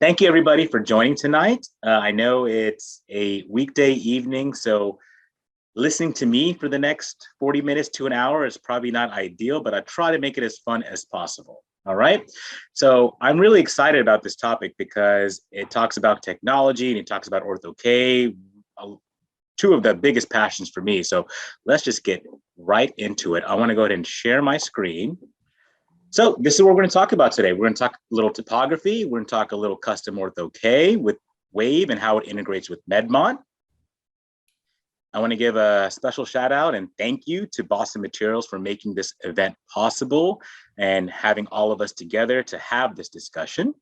Thank you, everybody, for joining tonight. I know it's a weekday evening, so listening to me for the next 40 minutes to an hour is probably not ideal, but I try to make it as fun as possible. All right. So I'm really excited about this topic because it talks about technology and it talks about Ortho-K, two of the biggest passions for me. So let's just get right into it. I want to go ahead and share my screen. So this is what we're going to talk about today. We're going to talk a little topography. We're going to talk a little custom Ortho-K with Wave and how it integrates with Medmont. I want to give a special shout out and thank you to Boston Materials for making this event possible and having all of us together to have this discussion.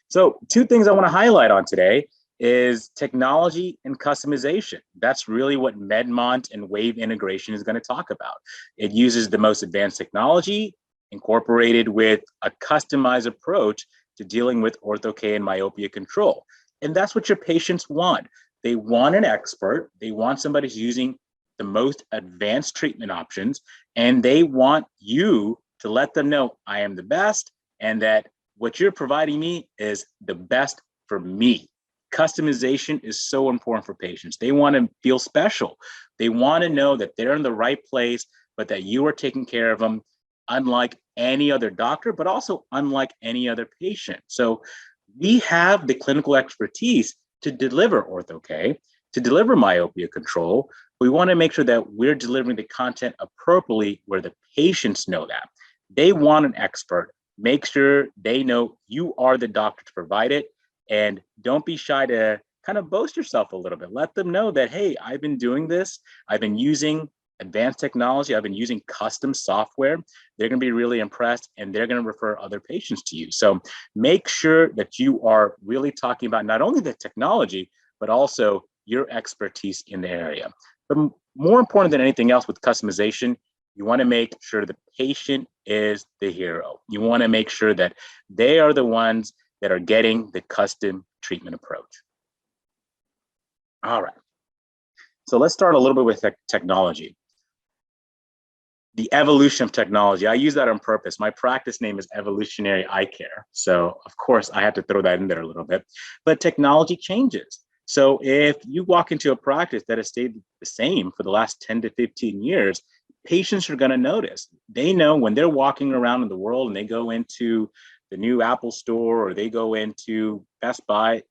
So two things I want to highlight on today is technology and customization. That's really what Medmont and Wave integration is going to talk about. It uses the most advanced technology incorporated with a customized approach to dealing with Ortho-K and myopia control. And that's what your patients want. They want an expert. They want somebody who's using the most advanced treatment options, and they want you to let them know I am the best and that what you're providing me is the best for me. Customization is so important for patients. They want to feel special. They want to know that they're in the right place, but that you are taking care of them unlike any other doctor, but also unlike any other patient. So we have the clinical expertise to deliver Ortho-K, to deliver myopia control. We want to make sure that we're delivering the content appropriately where the patients know that. They want an expert. Make sure they know you are the doctor to provide it. And don't be shy to kind of boast yourself a little bit. Let them know that, hey, I've been doing this. I've been using advanced technology. I've been using custom software. They're going to be really impressed and they're going to refer other patients to you. So make sure that you are really talking about not only the technology, but also your expertise in the area. But more important than anything else with customization, you want to make sure the patient is the hero. You want to make sure that they are the ones that are getting the custom treatment approach. All right. So let's start a little bit with technology. The evolution of technology. I use that on purpose. My practice name is Evolutionary Eye Care. So of course I had to throw that in there a little bit, but technology changes. So if you walk into a practice that has stayed the same for the last 10 to 15 years, patients are going to notice. They know when they're walking around in the world and they go into the new Apple store or they go into Best Buy,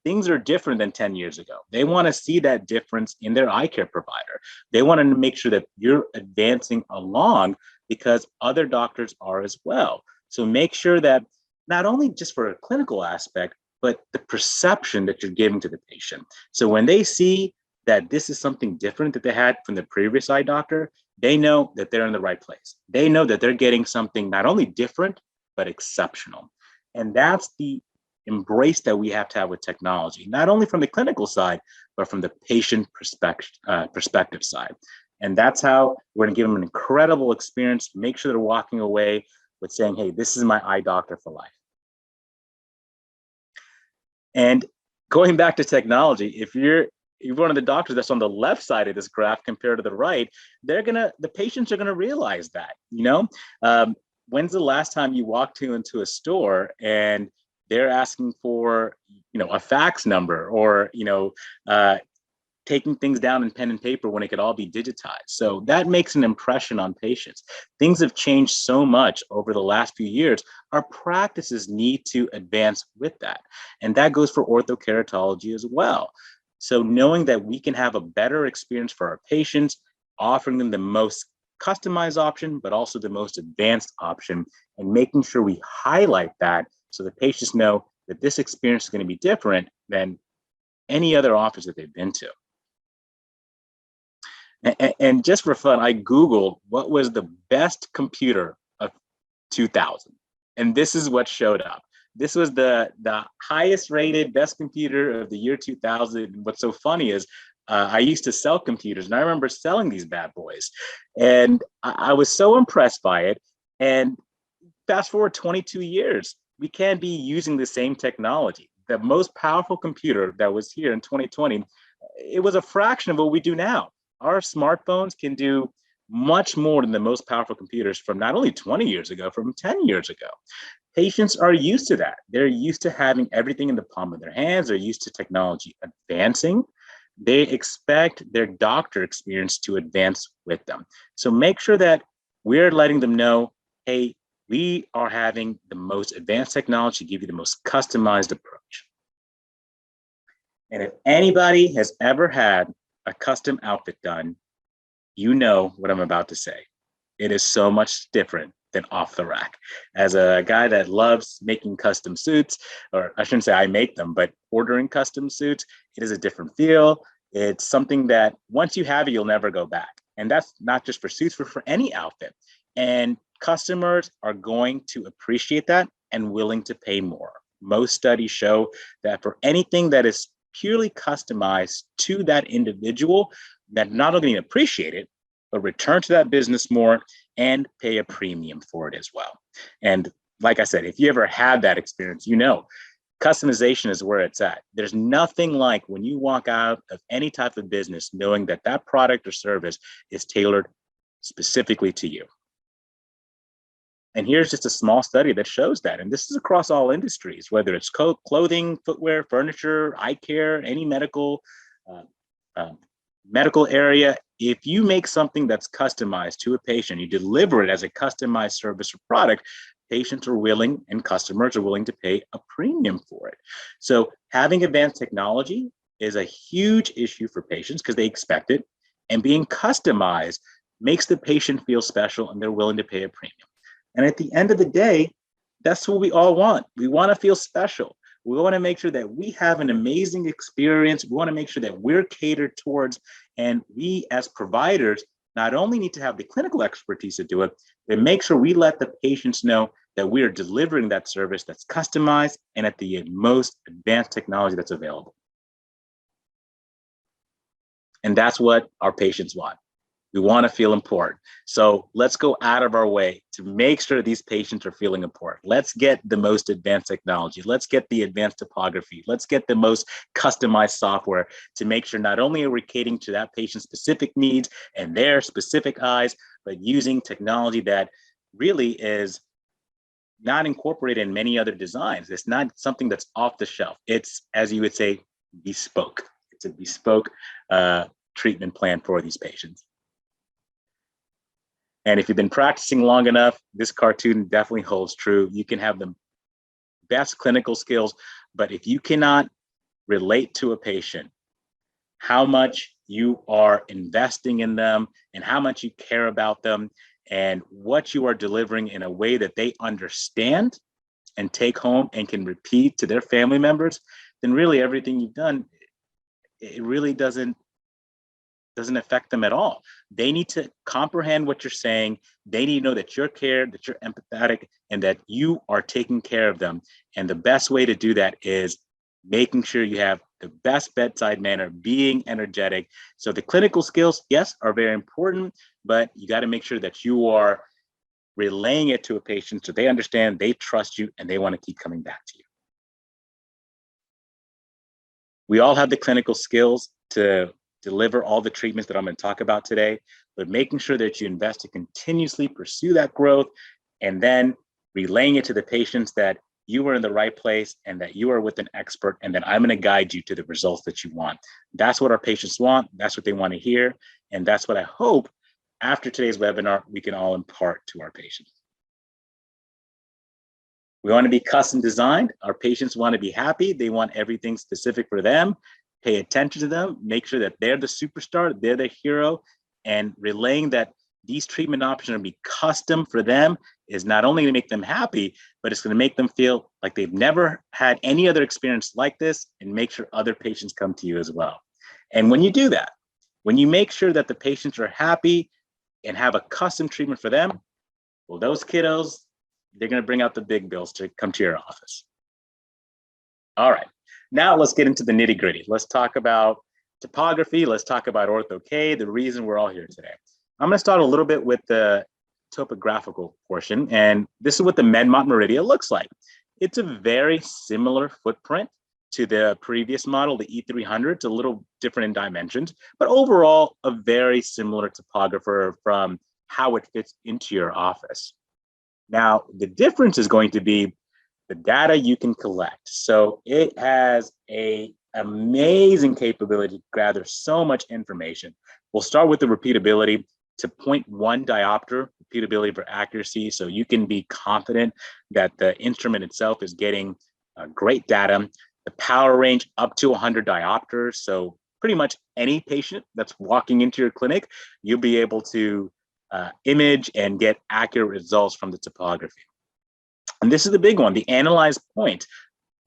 things are different than 10 years ago. They want to see that difference in their eye care provider. They want to make sure that you're advancing along because other doctors are as well. So make sure that not only just for a clinical aspect, but the perception that you're giving to the patient. So when they see that this is something different that they had from the previous eye doctor, they know that they're in the right place. They know that they're getting something not only different, but exceptional. And that's the embrace that we have to have with technology, not only from the clinical side, but from the patient perspective side. And that's how we're going to give them an incredible experience, make sure they're walking away with saying, hey, this is my eye doctor for life. And going back to technology, if you're one of the doctors that's on the left side of this graph compared to the right, the patients are going to realize that, when's the last time you walked into a store and they're asking for, a fax number or, taking things down in pen and paper when it could all be digitized. So that makes an impression on patients. Things have changed so much over the last few years. Our practices need to advance with that. And that goes for orthokeratology as well. So knowing that we can have a better experience for our patients, offering them the most customized option, but also the most advanced option, and making sure we highlight that so the patients know that this experience is going to be different than any other office that they've been to. And just for fun, I Googled what was the best computer of 2000. And this is what showed up. This was the highest rated best computer of the year 2000. What's so funny is I used to sell computers and I remember selling these bad boys. And I was so impressed by it. And fast forward 22 years, we can be using the same technology. The most powerful computer that was here in 2020, it was a fraction of what we do now. Our smartphones can do much more than the most powerful computers from not only 20 years ago, from 10 years ago. Patients are used to that. They're used to having everything in the palm of their hands. They're used to technology advancing. They expect their doctor experience to advance with them. So make sure that we're letting them know, hey, we are having the most advanced technology to give you the most customized approach. And if anybody has ever had a custom outfit done, you know what I'm about to say. It is so much different than off the rack. As a guy that loves making custom suits, or I shouldn't say I make them, but ordering custom suits, it is a different feel. It's something that once you have it, you'll never go back. And that's not just for suits, but for any outfit. And customers are going to appreciate that and willing to pay more. Most studies show that for anything that is purely customized to that individual, that not only appreciate it, but return to that business more and pay a premium for it as well. And like I said, if you ever had that experience, you know, customization is where it's at. There's nothing like when you walk out of any type of business knowing that that product or service is tailored specifically to you. And here's just a small study that shows that. And this is across all industries, whether it's clothing, footwear, furniture, eye care, any medical area. If you make something that's customized to a patient, you deliver it as a customized service or product, patients are willing and customers are willing to pay a premium for it. So having advanced technology is a huge issue for patients because they expect it. And being customized makes the patient feel special and they're willing to pay a premium. And at the end of the day, that's what we all want. We want to feel special. We want to make sure that we have an amazing experience. We want to make sure that we're catered towards. And we as providers not only need to have the clinical expertise to do it, but make sure we let the patients know that we are delivering that service that's customized and at the most advanced technology that's available. And that's what our patients want. We want to feel important. So let's go out of our way to make sure these patients are feeling important. Let's get the most advanced technology. Let's get the advanced topography. Let's get the most customized software to make sure not only are we catering to that patient's specific needs and their specific eyes, but using technology that really is not incorporated in many other designs. It's not something that's off the shelf. It's, as you would say, bespoke. It's a bespoke treatment plan for these patients. And if you've been practicing long enough, this cartoon definitely holds true. You can have the best clinical skills, but if you cannot relate to a patient, how much you are investing in them and how much you care about them and what you are delivering in a way that they understand and take home and can repeat to their family members, then really everything you've done, it really doesn't affect them at all. They need to comprehend what you're saying. They need to know that you're cared, that you're empathetic, and that you are taking care of them. And the best way to do that is making sure you have the best bedside manner, being energetic. So the clinical skills, yes, are very important, but you got to make sure that you are relaying it to a patient so they understand, they trust you, and they want to keep coming back to you. We all have the clinical skills to deliver all the treatments that I'm going to talk about today, but making sure that you invest to continuously pursue that growth and then relaying it to the patients that you are in the right place and that you are with an expert and that I'm going to guide you to the results that you want. That's what our patients want. That's what they want to hear. And that's what I hope after today's webinar, we can all impart to our patients. We want to be custom designed. Our patients want to be happy. They want everything specific for them. Pay attention to them, make sure that they're the superstar, they're the hero, and relaying that these treatment options are going to be custom for them is not only going to make them happy, but it's going to make them feel like they've never had any other experience like this and make sure other patients come to you as well. And when you do that, when you make sure that the patients are happy and have a custom treatment for them, well, those kiddos, they're going to bring out the big bills to come to your office. All right. Now let's get into the nitty gritty. Let's talk about topography. Let's talk about Ortho-K, the reason we're all here today. I'm going to start a little bit with the topographical portion. And this is what the Medmont Meridia looks like. It's a very similar footprint to the previous model, the E300. It's a little different in dimensions, but overall a very similar topographer from how it fits into your office. Now, the difference is going to be the data you can collect. So it has an amazing capability to gather so much information. We'll start with the repeatability to 0.1 diopter, repeatability for accuracy. So you can be confident that the instrument itself is getting great data. The power range up to 100 diopters. So pretty much any patient that's walking into your clinic, you'll be able to image and get accurate results from the topography. And this is the big one, the analyzed point,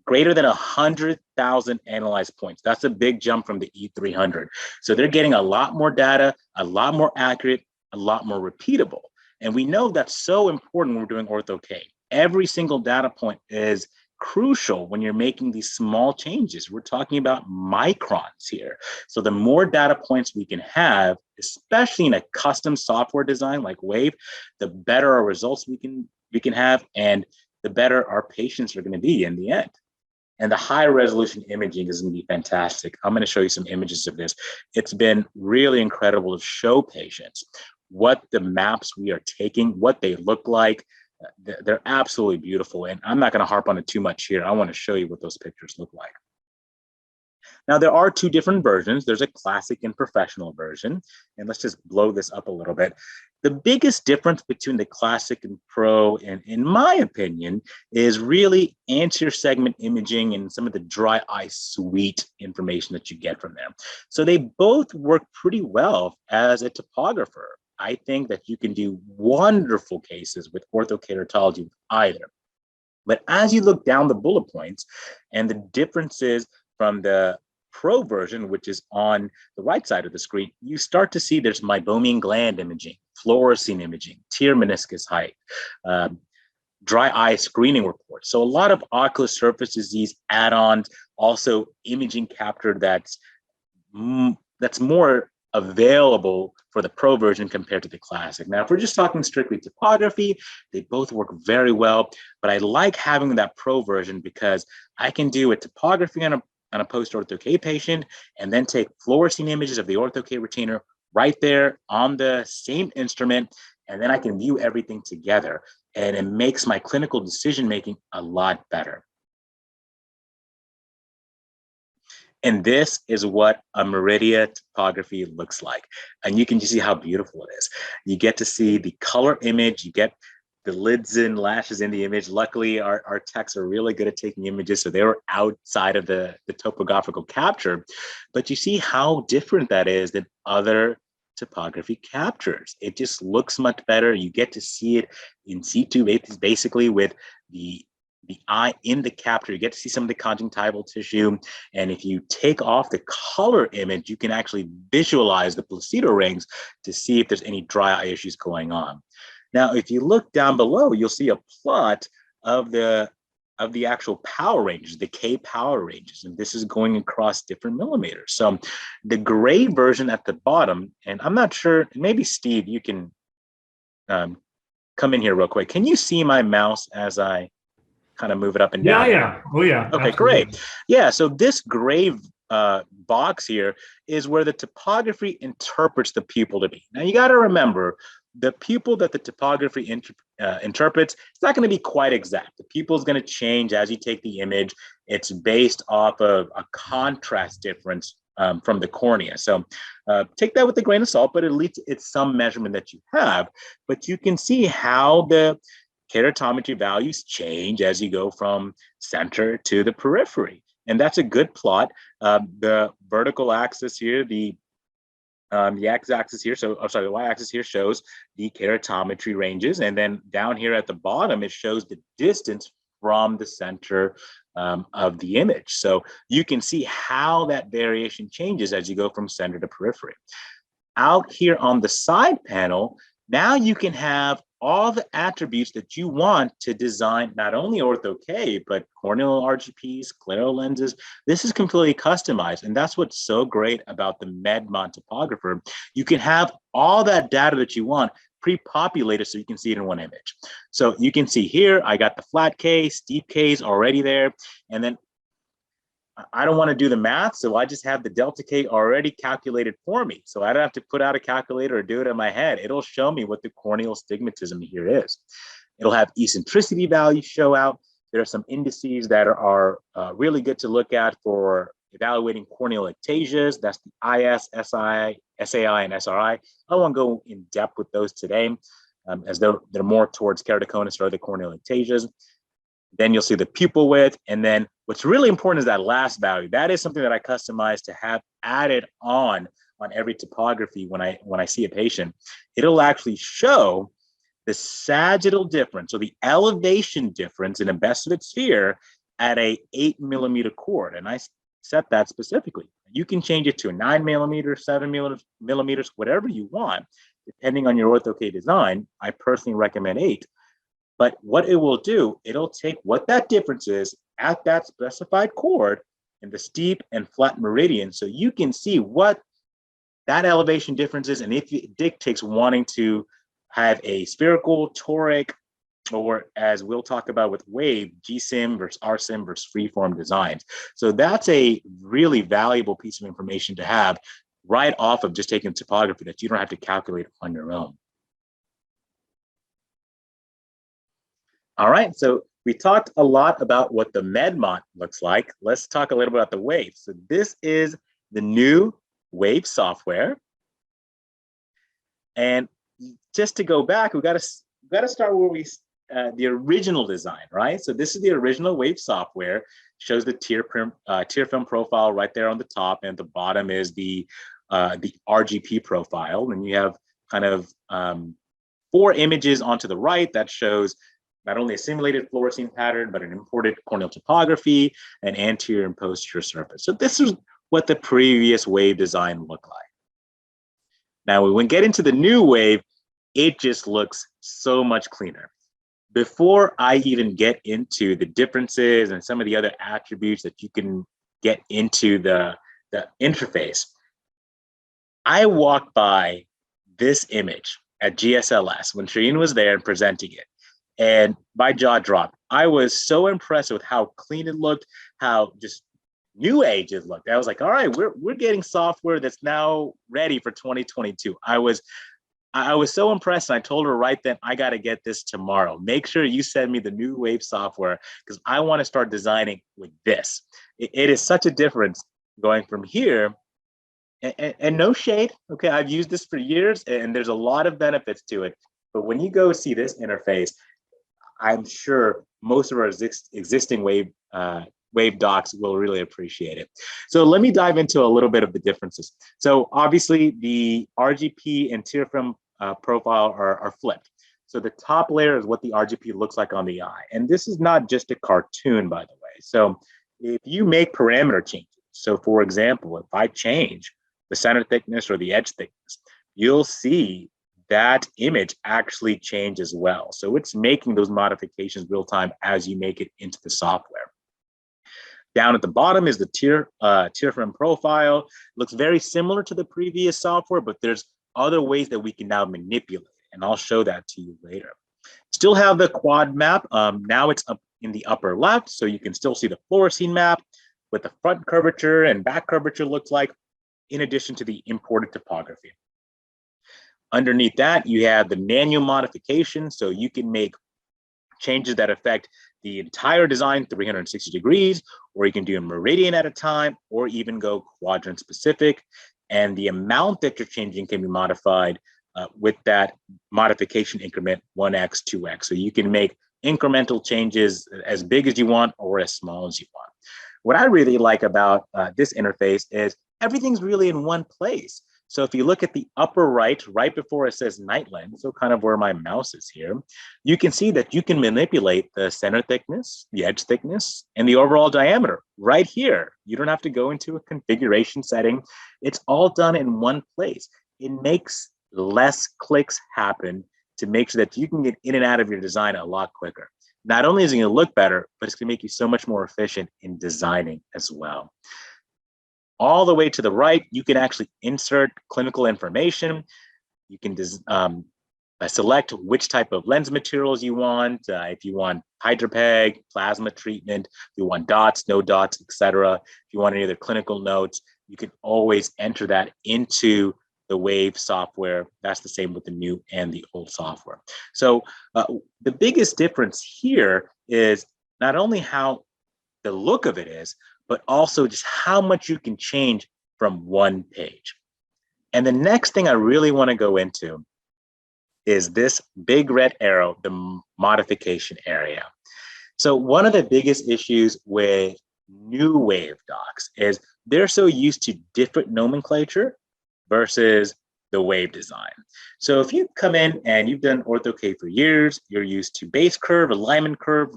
greater than 100,000 analyzed points. That's a big jump from the E300. So they're getting a lot more data, a lot more accurate, a lot more repeatable. And we know that's so important when we're doing Ortho-K. Every single data point is crucial when you're making these small changes. We're talking about microns here. So the more data points we can have, especially in a custom software design like Wave, the better our results we can have, and the better our patients are going to be in the end. And the high resolution imaging is going to be fantastic. I'm going to show you some images of this. It's been really incredible to show patients what the maps we are taking, what they look like. They're absolutely beautiful. And I'm not going to harp on it too much here. I want to show you what those pictures look like. Now, there are two different versions. There's a classic and professional version. And let's just blow this up a little bit. The biggest difference between the classic and pro, and in my opinion, is really anterior segment imaging and some of the dry eye suite information that you get from them. So they both work pretty well as a topographer. I think that you can do wonderful cases with orthokeratology with either. But as you look down the bullet points and the differences from the pro version, which is on the right side of the screen, you start to see there's meibomian gland imaging, fluorescein imaging, tear meniscus height, dry eye screening reports. So a lot of ocular surface disease add-ons, also imaging captured that's more available for the pro version compared to the classic. Now, if we're just talking strictly topography, they both work very well, but I like having that pro version because I can do a topography on a post-Ortho-K patient and then take fluorescein images of the Ortho-K retainer right there on the same instrument, and then I can view everything together, and it makes my clinical decision-making a lot better. And this is what a Meridia topography looks like. And you can just see how beautiful it is. You get to see the color image, you get the lids and lashes in the image. Luckily, our techs are really good at taking images, so they were outside of the topographical capture. But you see how different that is than other topography captures. It just looks much better. You get to see it in situ, basically with the eye in the capture. You get to see some of the conjunctival tissue. And if you take off the color image, you can actually visualize the placido rings to see if there's any dry eye issues going on. Now, if you look down below, you'll see a plot of the actual power ranges, the K power ranges, and this is going across different millimeters. So the gray version at the bottom, and I'm not sure, maybe Steve, you can come in here real quick. Can you see my mouse as I kind of move it up and down? Yeah. Oh, yeah. Okay, absolutely. Great. Yeah, so this gray box here is where the topography interprets the pupil to be. Now, you got to remember, the pupil that the topography interprets, it's not going to be quite exact. The pupil is going to change as you take the image. It's based off of a contrast difference from the cornea. So take that with a grain of salt, but at least it's some measurement that you have. But you can see how the keratometry values change as you go from center to the periphery. And that's a good plot. The vertical axis here, the x-axis here, the y-axis here shows the keratometry ranges. And then down here at the bottom, it shows the distance from the center of the image. So you can see how that variation changes as you go from center to periphery. Out here on the side panel, now you can have all the attributes that you want to design not only Ortho-K, but corneal RGPs, scleral lenses. This is completely customized, and that's what's so great about the Medmont topographer. You can have all that data that you want pre-populated so you can see it in one image. So you can see here, I got the flat K, steep Ks already there, and then I don't want to do the math, so I just have the delta K already calculated for me. So I don't have to put out a calculator or do it in my head. It'll show me what the corneal stigmatism here is. It'll have eccentricity values show out. There are some indices that are really good to look at for evaluating corneal ectasias. That's the IS, SI, SAI, and SRI. I won't go in depth with those today, as they're more towards keratoconus or other corneal ectasias. Then you'll see the pupil width. And then what's really important is that last value. That is something that I customize to have added on every topography when I see a patient. It'll actually show the sagittal difference, or the elevation difference in a Besseted sphere at a 8mm chord. And I set that specifically. You can change it to a 9mm, 7mm, whatever you want, depending on your Ortho-K design. I personally recommend 8. But what it will do, it'll take what that difference is at that specified chord in the steep and flat meridian, so you can see what that elevation difference is, and if it dictates wanting to have a spherical, toric, or as we'll talk about with wave, GSIM versus RSIM versus freeform designs. So that's a really valuable piece of information to have right off of just taking topography that you don't have to calculate on your own. All right, so we talked a lot about what the Medmont looks like. Let's talk a little bit about the Wave. So this is the new Wave software. And just to go back, we got to start where the original design, right? So this is the original Wave software. Shows the tear film profile right there on the top, and the bottom is the RGP profile. And you have kind of 4 images onto the right that shows not only a simulated fluorescein pattern, but an imported corneal topography, and anterior and posterior surface. So this is what the previous Wave design looked like. Now, when we get into the new Wave, it just looks so much cleaner. Before I even get into the differences and some of the other attributes that you can get into the interface, I walked by this image at GSLS when Shireen was there and presenting it, and my jaw dropped. I was so impressed with how clean it looked, how just new age it looked. I was like, all right, we're getting software that's now ready for 2022. I was so impressed, and I told her right then, I got to get this tomorrow. Make sure you send me the new Wave software, because I want to start designing with this. It is such a difference going from here, and no shade, okay, I've used this for years, and there's a lot of benefits to it. But when you go see this interface, I'm sure most of our existing Wave docs will really appreciate it. So let me dive into a little bit of the differences. So obviously the RGP and tear film profile are flipped. So the top layer is what the RGP looks like on the eye. And this is not just a cartoon, by the way. So if you make parameter changes, so for example, if I change the center thickness or the edge thickness, you'll see that image actually change as well. So it's making those modifications real time as you make it into the software. Down at the bottom is the tear film profile. Looks very similar to the previous software, but there's other ways that we can now manipulate it, and I'll show that to you later. Still have the quad map. Now it's up in the upper left, so you can still see the fluorescein map with the front curvature and back curvature looks like, in addition to the imported topography. Underneath that, you have the manual modification, so you can make changes that affect the entire design 360 degrees, or you can do a meridian at a time, or even go quadrant specific. And the amount that you're changing can be modified with that modification increment 1x, 2x. So you can make incremental changes as big as you want or as small as you want. What I really like about this interface is everything's really in one place. So if you look at the upper right before it says night lens, so kind of where my mouse is here, you can see that you can manipulate the center thickness, the edge thickness, and the overall diameter right here. You don't have to go into a configuration setting. It's all done in one place. It makes less clicks happen to make sure that you can get in and out of your design a lot quicker. Not only is it going to look better, but it's going to make you so much more efficient in designing as well. All the way to the right, you can actually insert clinical information. You can select which type of lens materials you want. If you want hydropeg, plasma treatment, if you want dots, no dots, etc. If you want any other clinical notes, you can always enter that into the Wave software. That's the same with the new and the old software. So the biggest difference here is not only how the look of it is, but also just how much you can change from one page. And the next thing I really want to go into is this big red arrow, the modification area. So one of the biggest issues with new wave docs is they're so used to different nomenclature versus the wave design. So if you come in and you've done Ortho-K for years, you're used to base curve, alignment curve,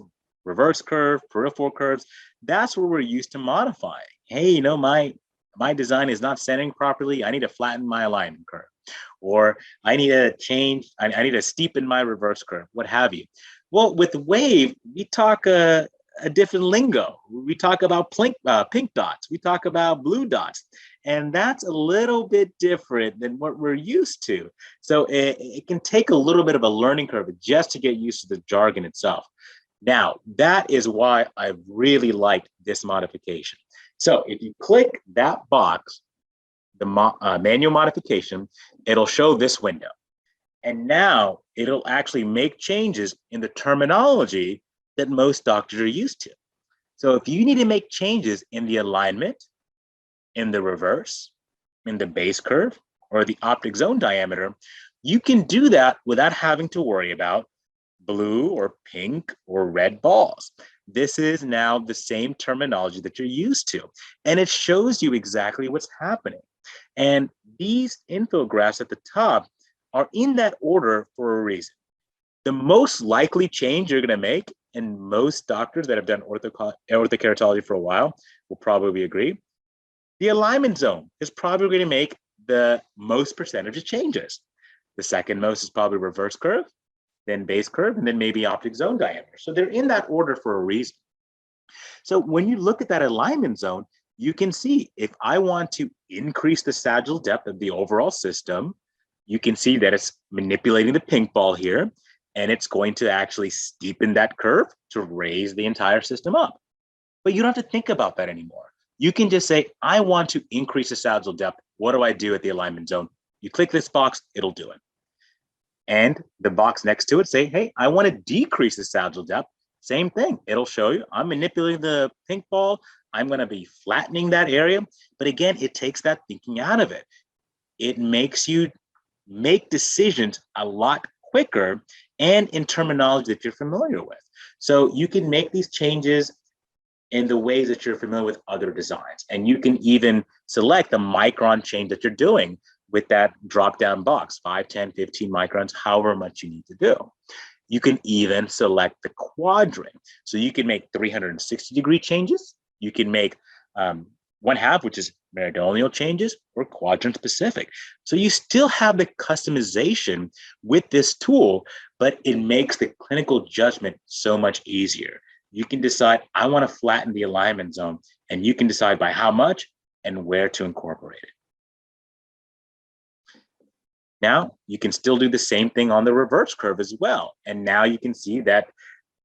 reverse curve, peripheral curves. That's where we're used to modifying. Hey, you know, my design is not centering properly. I need to flatten my alignment curve. Or I need to change, I need to steepen my reverse curve, what have you. Well, with wave, we talk a different lingo. We talk about pink dots. We talk about blue dots. And that's a little bit different than what we're used to. So it can take a little bit of a learning curve just to get used to the jargon itself. Now, that is why I really liked this modification. So if you click that box, the manual modification, it'll show this window. And now it'll actually make changes in the terminology that most doctors are used to. So if you need to make changes in the alignment, in the reverse, in the base curve, or the optic zone diameter, you can do that without having to worry about blue or pink or red balls. This is now the same terminology that you're used to, and it shows you exactly what's happening. And these infographics at the top are in that order for a reason. The most likely change you're going to make, and most doctors that have done orthokeratology for a while will probably agree, the alignment zone is probably going to make the most percentage of changes. The second most is probably reverse curve, then base curve, and then maybe optic zone diameter. So they're in that order for a reason. So when you look at that alignment zone, you can see if I want to increase the sagittal depth of the overall system, you can see that it's manipulating the pink ball here, and it's going to actually steepen that curve to raise the entire system up. But you don't have to think about that anymore. You can just say, I want to increase the sagittal depth. What do I do at the alignment zone? You click this box, it'll do it. And the box next to it say, hey, I want to decrease the sagittal depth. Same thing. It'll show you, I'm manipulating the pink ball. I'm going to be flattening that area. But again, it takes that thinking out of it. It makes you make decisions a lot quicker and in terminology that you're familiar with. So you can make these changes in the ways that you're familiar with other designs. And you can even select the micron change that you're doing with that drop-down box, 5, 10, 15 microns, however much you need to do. You can even select the quadrant. So you can make 360-degree changes. You can make 1/2, which is meridional changes, or quadrant specific. So you still have the customization with this tool, but it makes the clinical judgment so much easier. You can decide, I want to flatten the alignment zone, and you can decide by how much and where to incorporate it. Now, you can still do the same thing on the reverse curve as well. And now you can see that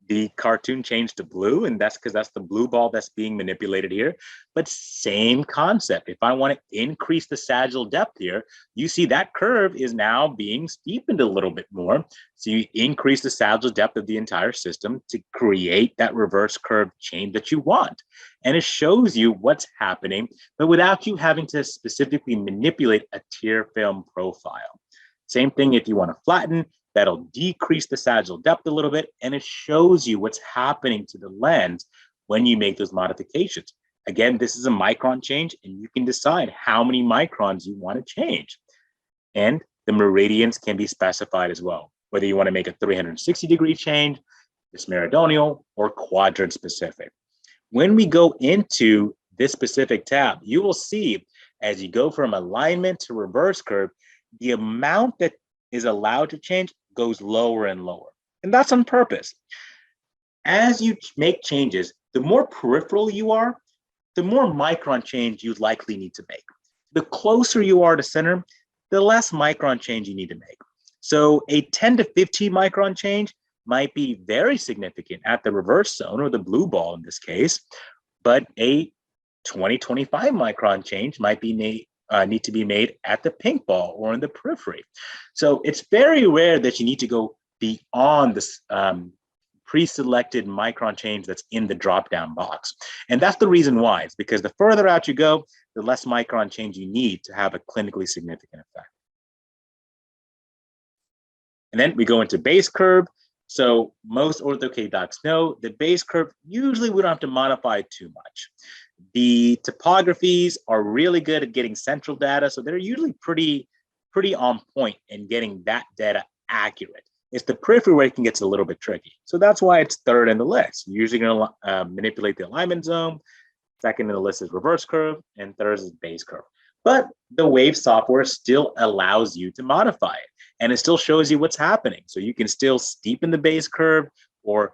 the cartoon changed to blue, and that's because that's the blue ball that's being manipulated here. But same concept. If I want to increase the sagittal depth here, you see that curve is now being steepened a little bit more. So you increase the sagittal depth of the entire system to create that reverse curve change that you want. And it shows you what's happening, but without you having to specifically manipulate a tear film profile. Same thing if you want to flatten, that'll decrease the sagittal depth a little bit, and it shows you what's happening to the lens when you make those modifications. Again, this is a micron change, and you can decide how many microns you want to change. And the meridians can be specified as well, whether you want to make a 360-degree change, this meridional, or quadrant specific. When we go into this specific tab, you will see as you go from alignment to reverse curve, the amount that is allowed to change goes lower and lower. And that's on purpose. As you make changes, the more peripheral you are, the more micron change you likely need to make. The closer you are to center, the less micron change you need to make. So a 10 to 15 micron change might be very significant at the reverse zone, or the blue ball in this case, but a 20, 25 micron change might be need to be made at the pink ball or in the periphery. So it's very rare that you need to go beyond this pre-selected micron change that's in the drop-down box. And that's the reason why. It's because the further out you go, the less micron change you need to have a clinically significant effect. And then we go into base curve. So most ortho-K docs know the base curve, usually we don't have to modify too much. The topographies are really good at getting central data. So they're usually pretty on point in getting that data accurate. It's the periphery where it can get a little bit tricky. So that's why it's third in the list. You're usually going to manipulate the alignment zone. Second in the list is reverse curve, and third is base curve. But the Wave software still allows you to modify it, and it still shows you what's happening. So you can still steepen the base curve or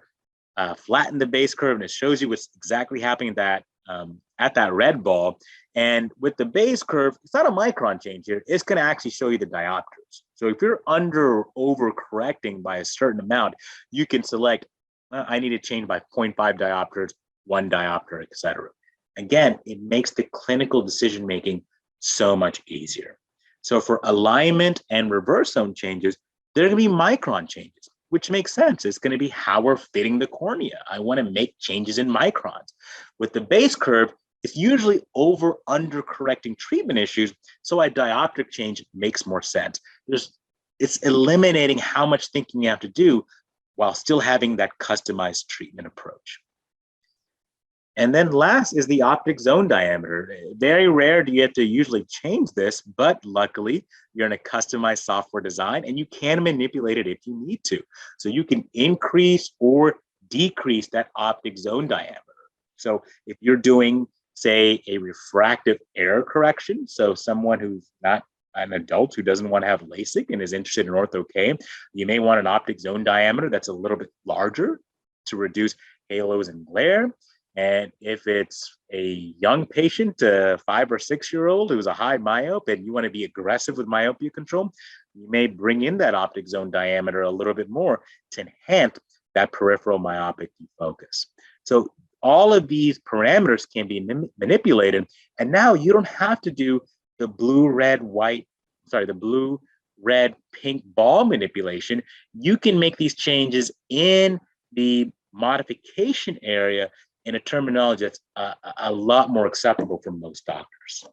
flatten the base curve, and it shows you what's exactly happening at that red ball. And with the base curve, it's not a micron change here. It's going to actually show you the diopters. So if you're under or over correcting by a certain amount, you can select, I need to change by 0.5 diopters, 1 diopter, etc. Again, it makes the clinical decision-making so much easier. So for alignment and reverse zone changes, there are going to be micron changes, which makes sense. It's going to be how we're fitting the cornea. I want to make changes in microns. With the base curve, it's usually under correcting treatment issues, so a dioptric change makes more sense. It's eliminating how much thinking you have to do while still having that customized treatment approach. And then last is the optic zone diameter. Very rare do you have to usually change this, but luckily you're in a customized software design and you can manipulate it if you need to. So you can increase or decrease that optic zone diameter. So if you're doing, say, a refractive error correction, so someone who's not an adult who doesn't want to have LASIK and is interested in ortho-K, you may want an optic zone diameter that's a little bit larger to reduce halos and glare. And if it's a young patient, a 5 or 6 year old who's a high myope and you want to be aggressive with myopia control, you may bring in that optic zone diameter a little bit more to enhance that peripheral myopic defocus. So all of these parameters can be manipulated, and now you don't have to do the blue, red, pink ball manipulation. You can make these changes in the modification area in a terminology that's a lot more acceptable for most doctors.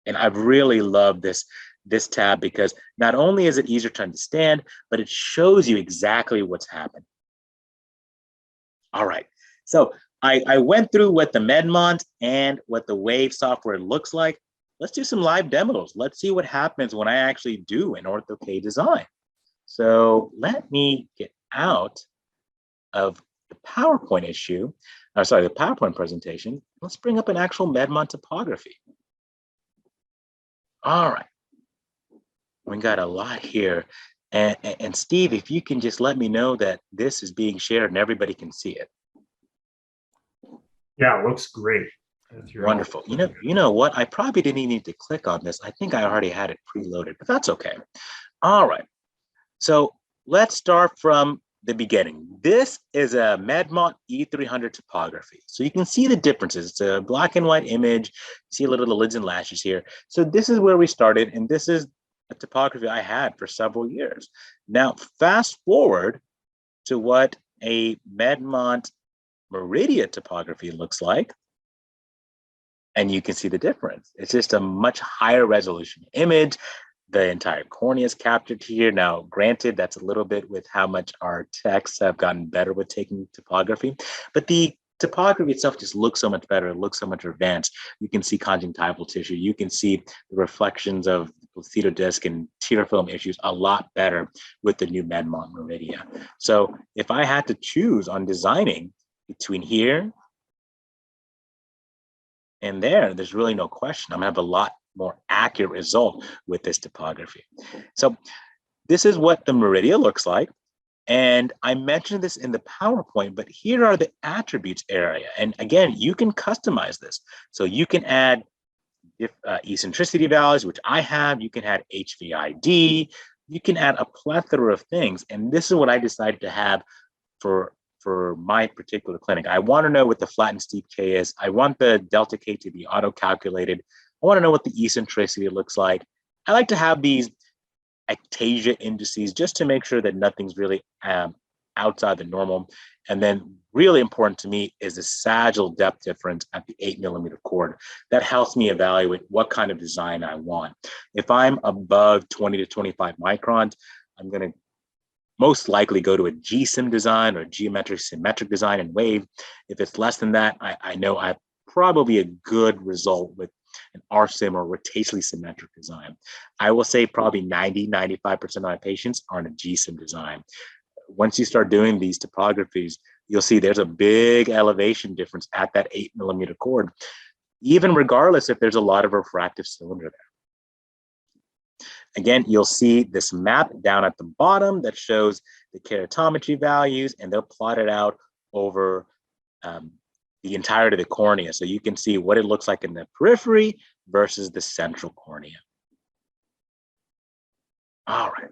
And I've really loved this tab because not only is it easier to understand, but it shows you exactly what's happening. All right, so I went through what the Medmont and what the Wave software looks like. Let's do some live demos. Let's see what happens when I actually do an ortho-K design. So let me get out of the PowerPoint the PowerPoint presentation. Let's bring up an actual Medmont topography. All right, we got a lot here. And Steve, if you can just let me know that this is being shared and everybody can see it. Yeah, it looks great. Wonderful. You know what? I probably didn't even need to click on this. I think I already had it preloaded, but that's okay. All right. So let's start from the beginning. This is a Medmont E300 topography. So you can see the differences. It's a black and white image. You see a little of the lids and lashes here. So this is where we started, and this is a topography I had for several years. Now, fast forward to what a Medmont Meridia topography looks like, and you can see the difference. It's just a much higher resolution image. The entire cornea is captured here. Now, granted, that's a little bit with how much our techs have gotten better with taking topography, but the topography itself just looks so much better. It looks so much advanced. You can see conjunctival tissue. You can see the reflections of placido disc and tear film issues a lot better with the new Medmont Meridia. So if I had to choose on designing between here and there's really no question. I'm gonna have a lot more accurate result with this topography. So this is what the Meridia looks like. And I mentioned this in the PowerPoint, but here are the attributes area. And again, you can customize this. So you can add eccentricity values, which I have. You can add HVID. You can add a plethora of things. And this is what I decided to have for my particular clinic. I want to know what the flat and steep K is. I want the delta K to be auto-calculated. I want to know what the eccentricity looks like. I like to have these ectasia indices just to make sure that nothing's really outside the normal. And then really important to me is the sagittal depth difference at the 8mm chord. That helps me evaluate what kind of design I want. If I'm above 20 to 25 microns, I'm going to most likely go to a GSIM design or geometric symmetric design and wave. If it's less than that, I know I have probably a good result with an RSIM or rotationally symmetric design. I will say probably 90-95% of my patients are in a GSIM design. Once you start doing these topographies, you'll see there's a big elevation difference at that 8mm chord, even regardless if there's a lot of refractive cylinder there. Again, you'll see this map down at the bottom that shows the keratometry values, and they'll plot it out over the entirety of the cornea. So you can see what it looks like in the periphery versus the central cornea. All right.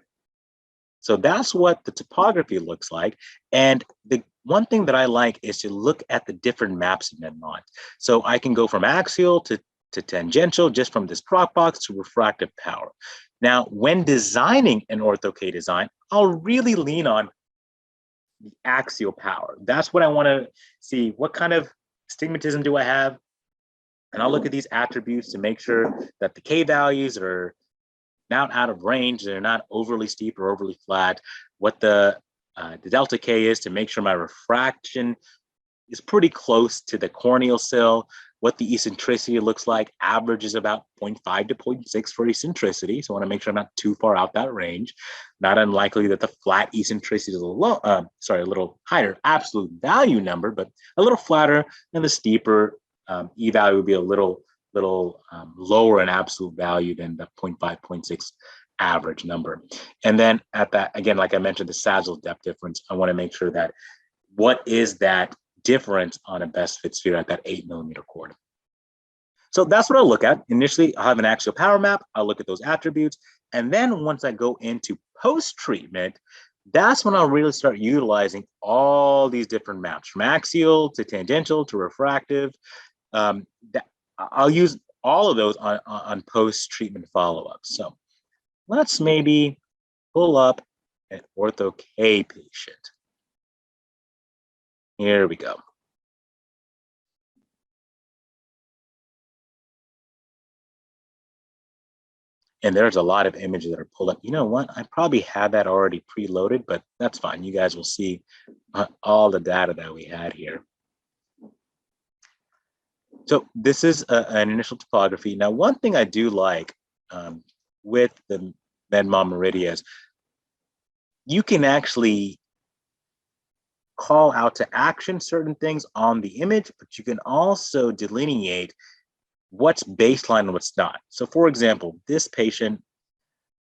So that's what the topography looks like. And the one thing that I like is to look at the different maps in Medmont. So I can go from axial to tangential, just from this drop box to refractive power. Now, when designing an Ortho-K design, I'll really lean on the axial power. That's what I want to see. What kind of astigmatism do I have? And I'll look at these attributes to make sure that the K values are not out of range, they're not overly steep or overly flat. What the delta K is to make sure my refraction is pretty close to the corneal sill. What the eccentricity looks like, average is about 0.5 to 0.6 for eccentricity. So I want to make sure I'm not too far out that range. Not unlikely that the flat eccentricity is a little higher absolute value number, but a little flatter, and the steeper E value would be a little lower in absolute value than the 0.5, 0.6 average number. And then at that, again, like I mentioned, the sagittal depth difference, I want to make sure that what is that difference on a best fit sphere at that 8mm chord. So that's what I'll look at. Initially, I'll have an axial power map. I'll look at those attributes. And then once I go into post-treatment, that's when I'll really start utilizing all these different maps, from axial to tangential to refractive. I'll use all of those on post-treatment follow-ups. So let's maybe pull up an Ortho-K patient. Here we go. And there's a lot of images that are pulled up. You know what? I probably had that already preloaded, but that's fine. You guys will see all the data that we had here. So this is an initial topography. Now, one thing I do like with the Medmont Meridia is you can actually call out to action certain things on the image, but you can also delineate what's baseline and what's not. So for example, this patient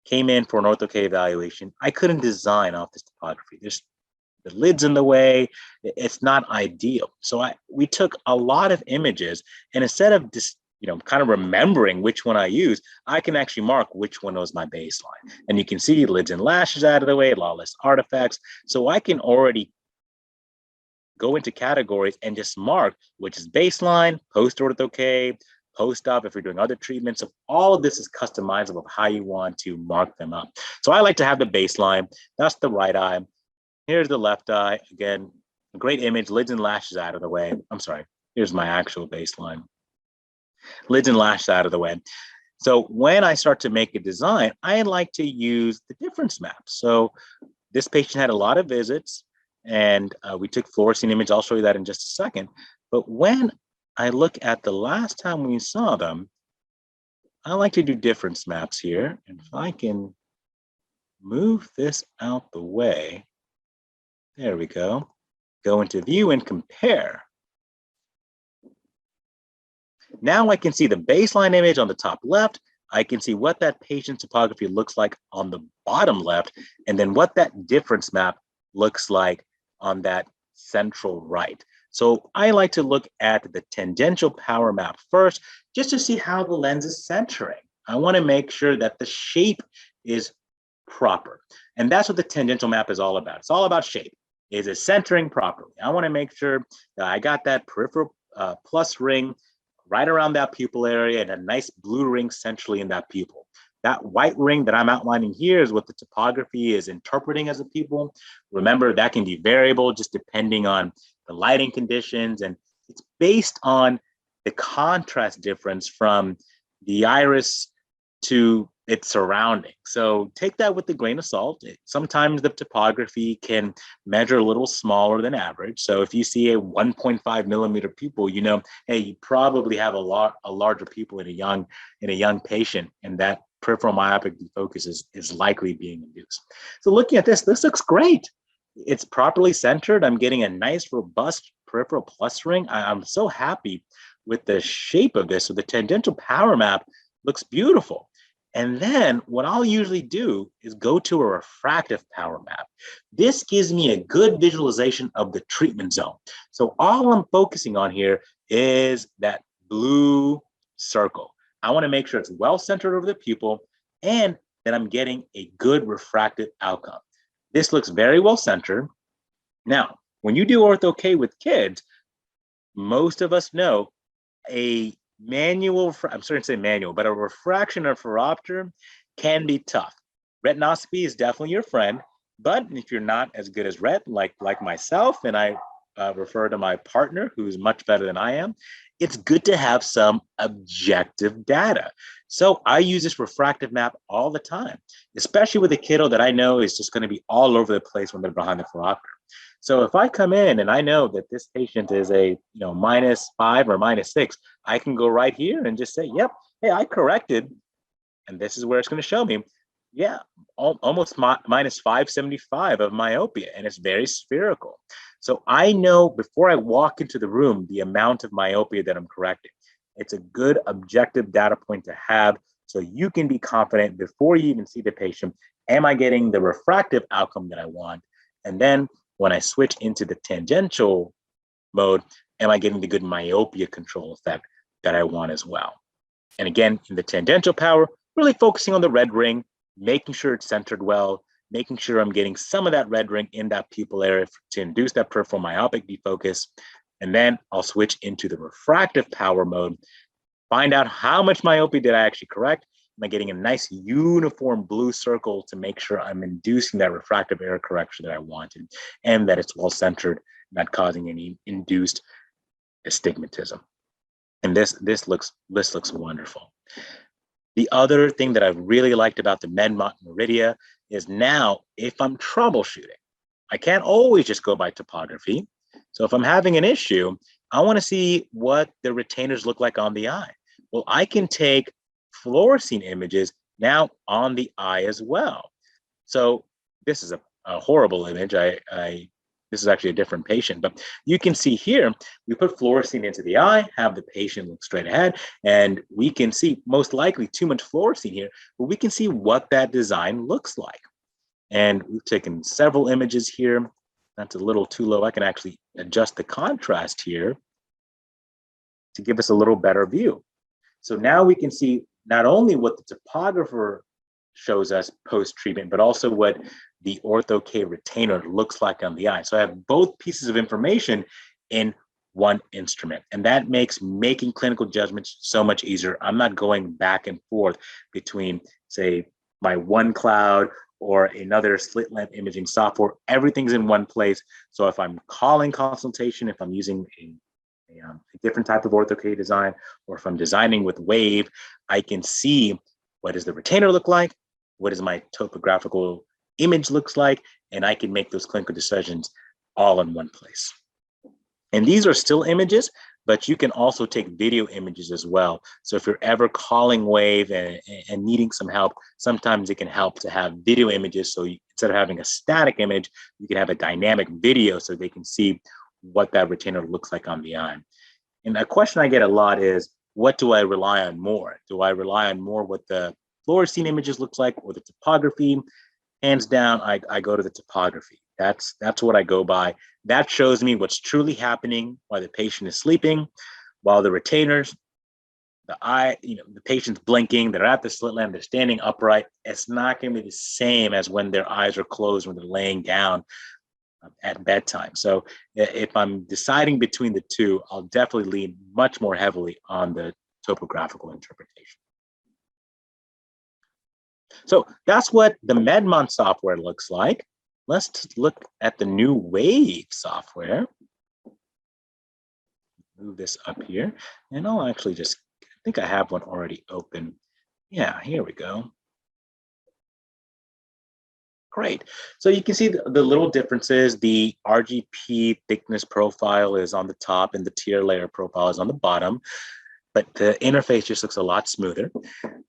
came in for an Ortho-K evaluation. I couldn't design off this topography. There's the lid's in the way. It's not ideal. So we took a lot of images, and instead of just kind of remembering which one I use, I can actually mark which one was my baseline. And you can see lids and lashes out of the way, a lot less artifacts. So I can already go into categories and just mark which is baseline, post-Ortho-K, post-op if you're doing other treatments. So all of this is customizable of how you want to mark them up. So I like to have the baseline. That's the right eye. Here's the left eye. Again, a great image, lids and lashes out of the way. I'm sorry, here's my actual baseline. Lids and lashes out of the way. So when I start to make a design, I like to use the difference map. So this patient had a lot of visits, and we took fluorescein image. I'll show you that in just a second. But when I look at the last time we saw them, I like to do difference maps here. And if I can move this out the way, there we go. Go into view and compare. Now I can see the baseline image on the top left. I can see what that patient topography looks like on the bottom left, and then what that difference map looks like on that central right. So I like to look at the tangential power map first, just to see how the lens is centering. I want to make sure that the shape is proper. And that's what the tangential map is all about. It's all about shape. Is it centering properly? I want to make sure that I got that peripheral plus ring right around that pupil area and a nice blue ring centrally in that pupil. That white ring that I'm outlining here is what the topography is interpreting as a pupil. Remember, that can be variable just depending on the lighting conditions, and it's based on the contrast difference from the iris to its surrounding. So take that with a grain of salt. Sometimes the topography can measure a little smaller than average. So if you see a 1.5 millimeter pupil, you know, hey, you probably have a larger pupil in a young patient, and that peripheral myopic defocus is likely being induced. So looking at this looks great. It's properly centered. I'm getting a nice, robust peripheral clustering. I'm so happy with the shape of this. So the tangential power map looks beautiful. And then what I'll usually do is go to a refractive power map. This gives me a good visualization of the treatment zone. So all I'm focusing on here is that blue circle. I want to make sure it's well centered over the pupil and that I'm getting a good refractive outcome. This looks very well centered. Now, when you do ortho-K with kids, most of us know a manual, I'm starting to say manual, but a refraction or phoropter can be tough. Retinoscopy is definitely your friend, but if you're not as good as ret, like myself, and I refer to my partner who's much better than I am, it's good to have some objective data. So I use this refractive map all the time, especially with a kiddo that I know is just going to be all over the place when they're behind the phoropter. So if I come in and I know that this patient is a -5 or -6, I can go right here and just say, yep, hey, I corrected, and this is where it's going to show me, yeah, almost -575 of myopia, and it's very spherical. So I know before I walk into the room the amount of myopia that I'm correcting. It's a good objective data point to have so you can be confident before you even see the patient, am I getting the refractive outcome that I want? And then when I switch into the tangential mode, am I getting the good myopia control effect that I want as well? And again, in the tangential power, really focusing on the red ring, making sure it's centered well, making sure I'm getting some of that red ring in that pupil area to induce that peripheral myopic defocus. And then I'll switch into the refractive power mode, find out how much myopia did I actually correct. Am I getting a nice uniform blue circle to make sure I'm inducing that refractive error correction that I wanted and that it's well centered, not causing any induced astigmatism. And this looks wonderful. The other thing that I've really liked about the Medmont Meridia is now if I'm troubleshooting, I can't always just go by topography. So if I'm having an issue, I want to see what the retainers look like on the eye. Well, I can take fluorescein images now on the eye as well. So this is a horrible image. This is actually a different patient, but you can see here, we put fluorescein into the eye, have the patient look straight ahead, and we can see most likely too much fluorescein here, but we can see what that design looks like. And we've taken several images here. That's a little too low. I can actually adjust the contrast here to give us a little better view. So now we can see not only what the topographer shows us post-treatment, but also what the Ortho-K retainer looks like on the eye. So I have both pieces of information in one instrument, and that makes making clinical judgments so much easier. I'm not going back and forth between, say, my one cloud or another slit lamp imaging software. Everything's in one place. So if I'm calling consultation, if I'm using a different type of Ortho-K design, or if I'm designing with Wave, I can see what does the retainer look like, what does my topographical image looks like, and I can make those clinical decisions all in one place. And these are still images, but you can also take video images as well. So if you're ever calling Wave and needing some help, sometimes it can help to have video images. So instead of having a static image, you can have a dynamic video so they can see what that retainer looks like on the eye. And a question I get a lot is, what do I rely on more? Do I rely on more what the fluorescein images looks like or the topography? Hands down, I go to the topography. That's what I go by. That shows me what's truly happening while the patient is sleeping, while the retainers, the eye, the patient's blinking, they're at the slit lamp, they're standing upright. It's not going to be the same as when their eyes are closed, when they're laying down at bedtime. So if I'm deciding between the two, I'll definitely lean much more heavily on the topographical interpretation. So that's what the Medmont software looks like. Let's look at the new Wave software. Move this up here, and I'll actually just, I think I have one already open. Yeah, here we go. Great. So you can see the little differences. The RGP thickness profile is on the top and the tier layer profile is on the bottom, but the interface just looks a lot smoother.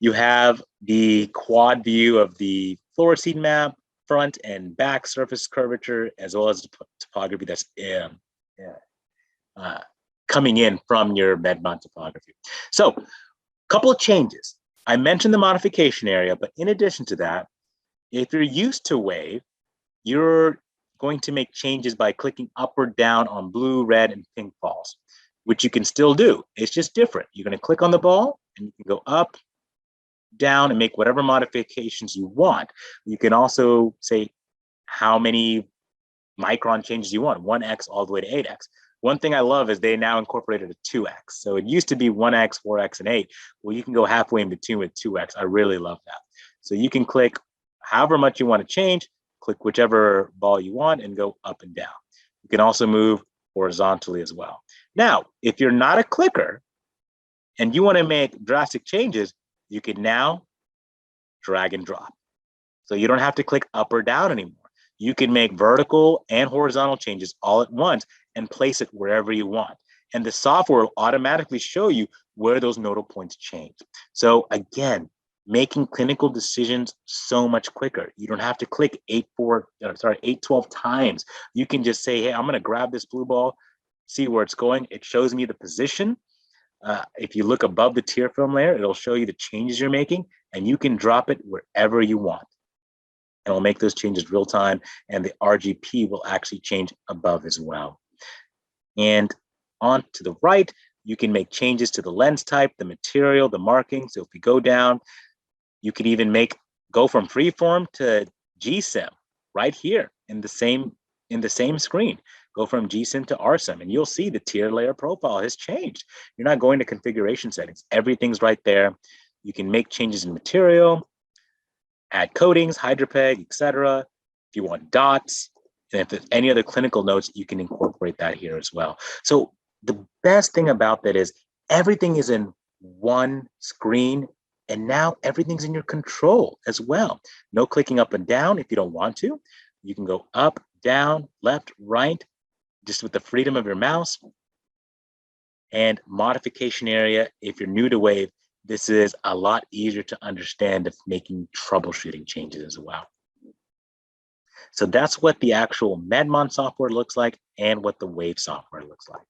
You have the quad view of the floor seat map, front and back surface curvature, as well as the topography that's coming in from your Medmont topography. So a couple of changes. I mentioned the modification area, but in addition to that, if you're used to Wave, you're going to make changes by clicking up or down on blue, red, and pink balls, which you can still do. It's just different. You're going to click on the ball and you can go up, down, and make whatever modifications you want. You can also say how many micron changes you want, 1x all the way to 8x. One thing I love is they now incorporated a 2x. So it used to be 1x, 4x, and 8. Well, you can go halfway in between with 2x. I really love that. So you can click however much you want to change, click whichever ball you want and go up and down. You can also move horizontally as well. Now, if you're not a clicker and you want to make drastic changes, you can now drag and drop. So you don't have to click up or down anymore. You can make vertical and horizontal changes all at once and place it wherever you want. And the software will automatically show you where those nodal points change. So again, making clinical decisions so much quicker. You don't have to click 812 times. You can just say, hey, I'm gonna grab this blue ball, see where it's going. It shows me the position. If you look above the tier film layer, it'll show you the changes you're making, and you can drop it wherever you want. And it'll make those changes real time, and the RGP will actually change above as well. And on to the right, you can make changes to the lens type, the material, the marking. So if we go down, you could even go from freeform to GSIM right here in the same screen. Go from GSIM to RSIM, and you'll see the tier layer profile has changed. You're not going to configuration settings. Everything's right there. You can make changes in material, add coatings, hydropeg, etc. If you want dots, and if there's any other clinical notes, you can incorporate that here as well. So the best thing about that is everything is in one screen, and now everything's in your control as well. No clicking up and down if you don't want to. You can go up, down, left, right, just with the freedom of your mouse. And modification area, if you're new to Wave, this is a lot easier to understand if making troubleshooting changes as well. So that's what the actual Medmont software looks like and what the Wave software looks like.